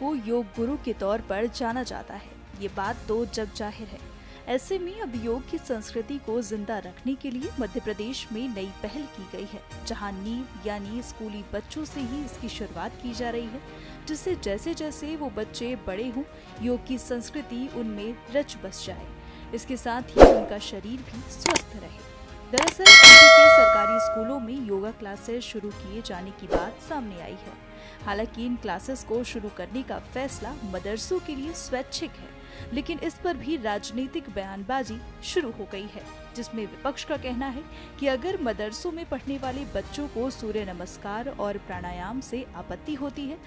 को योग गुरु के तौर पर जाना जाता है, ये बात तो जग जाहिर है। ऐसे में अब योग की संस्कृति को जिंदा रखने के लिए मध्य प्रदेश में नई पहल की गई है, जहां नींव यानी स्कूली बच्चों से ही इसकी शुरुआत की जा रही है, जिससे जैसे जैसे वो बच्चे बड़े हों, योग की संस्कृति उनमें रच बस जाए। इसके साथ ही उनका शरीर भी स्वस्थ रहे। दरअसल एमपी के सरकारी स्कूलों में योगा क्लासेस शुरू किए जाने की बात सामने आई है। हालांकि इन क्लासेस को शुरू करने का फैसला मदरसों के लिए स्वैच्छिक है, लेकिन इस पर भी राजनीतिक बयानबाजी शुरू हो गई है, जिसमें विपक्ष का कहना है कि अगर मदरसों में पढ़ने वाले बच्चों को सूर्य नमस्कार और प्राणायाम से आपत्ति होती है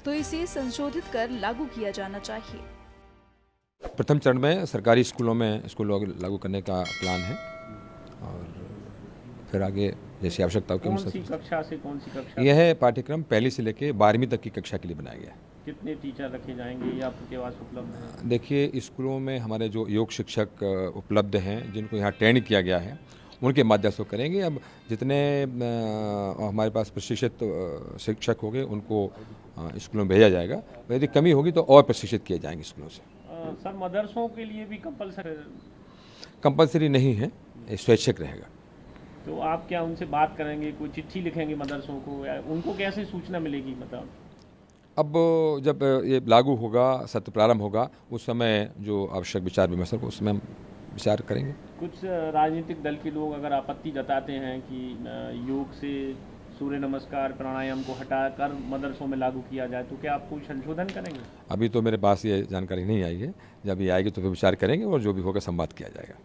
तो इसे संशोधित कर लागू किया जाना चाहिए। प्रथम चरण में सरकारी स्कूलों में इसको लागू करने का प्लान है और फिर आगे जैसी आवश्यकता कौन सी कक्षा से कौन सी कक्षा? यह पाठ्यक्रम पहली से लेकर 12वीं तक की कक्षा के लिए बनाया गया है। कितने टीचर रखे जाएंगे या आपके पास उपलब्ध है? देखिए, स्कूलों में हमारे जो योग शिक्षक उपलब्ध हैं, जिनको यहाँ ट्रेन किया गया है, उनके माध्यम से करेंगे। अब जितने हमारे पास प्रशिक्षित शिक्षक होंगे उनको स्कूलों में भेजा जाएगा। यदि कमी होगी तो और प्रशिक्षित किए जाएंगे स्कूलों से। सर, मदरसों के लिए भी कंपलसरी नहीं है, स्वैच्छिक रहेगा। तो आप क्या उनसे बात करेंगे, कोई चिट्ठी लिखेंगे मदरसों को, या उनको कैसे सूचना मिलेगी? मतलब अब जब ये लागू होगा, सत्र प्रारंभ होगा, उस समय जो आवश्यक विचार विमर्श होगा उसमें हम विचार करेंगे। कुछ राजनीतिक दल के लोग अगर आपत्ति जताते हैं कि योग से सूर्य नमस्कार प्राणायाम को हटाकर मदरसों में लागू किया जाए, तो क्या आप कोई संशोधन करेंगे? अभी तो मेरे पास ये जानकारी नहीं आई है, जब ये आएगी तो फिर विचार करेंगे और जो भी होगा संवाद किया जाएगा।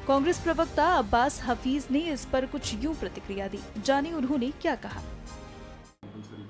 कांग्रेस प्रवक्ता अब्बास हफीज ने इस पर कुछ यूं प्रतिक्रिया दी, जाने उन्होंने क्या कहा।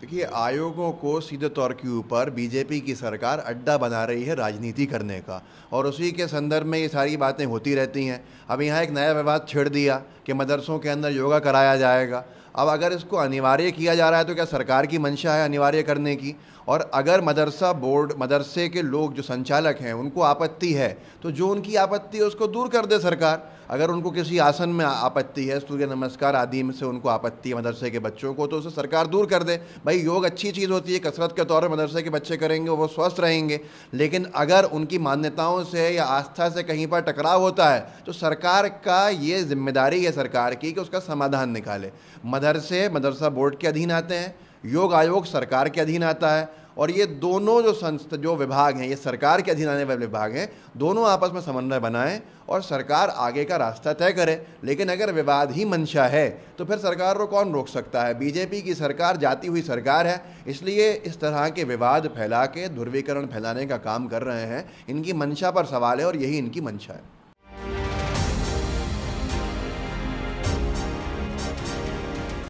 देखिए, आयोगों को सीधे तौर के ऊपर बीजेपी की सरकार अड्डा बना रही है राजनीति करने का, और उसी के संदर्भ में ये सारी बातें होती रहती हैं। अब यहाँ एक नया विवाद छेड़ दिया कि मदरसों के अंदर योगा कराया जाएगा। अब अगर इसको अनिवार्य किया जा रहा है तो क्या सरकार की मंशा है अनिवार्य करने की? और अगर मदरसा बोर्ड, मदरसे के लोग जो संचालक हैं, उनको आपत्ति है तो जो उनकी आपत्ति है उसको दूर कर दे सरकार। अगर उनको किसी आसन में आपत्ति है, सूर्य नमस्कार आदि में से उनको आपत्ति है मदरसे के बच्चों को, तो उसे सरकार दूर कर दे। भाई, योग अच्छी चीज़ होती है, कसरत के तौर पर मदरसे के बच्चे करेंगे, वो स्वस्थ रहेंगे। लेकिन अगर उनकी मान्यताओं से या आस्था से कहीं पर टकराव होता है तो सरकार का ये जिम्मेदारी है सरकार की कि उसका समाधान निकाले। मदरसे मदरसा बोर्ड के अधीन आते हैं, योग आयोग सरकार के अधीन आता है, और ये दोनों जो विभाग हैं, ये सरकार के अधीन आने वाले विभाग हैं, दोनों आपस में समन्वय बनाएं और सरकार आगे का रास्ता तय करे। लेकिन अगर विवाद ही मंशा है तो फिर सरकार को कौन रोक सकता है? बीजेपी की सरकार जाती हुई सरकार है, इसलिए इस तरह के विवाद फैला के ध्रुवीकरण फैलाने का काम कर रहे हैं। इनकी मंशा पर सवाल है और यही इनकी मंशा है।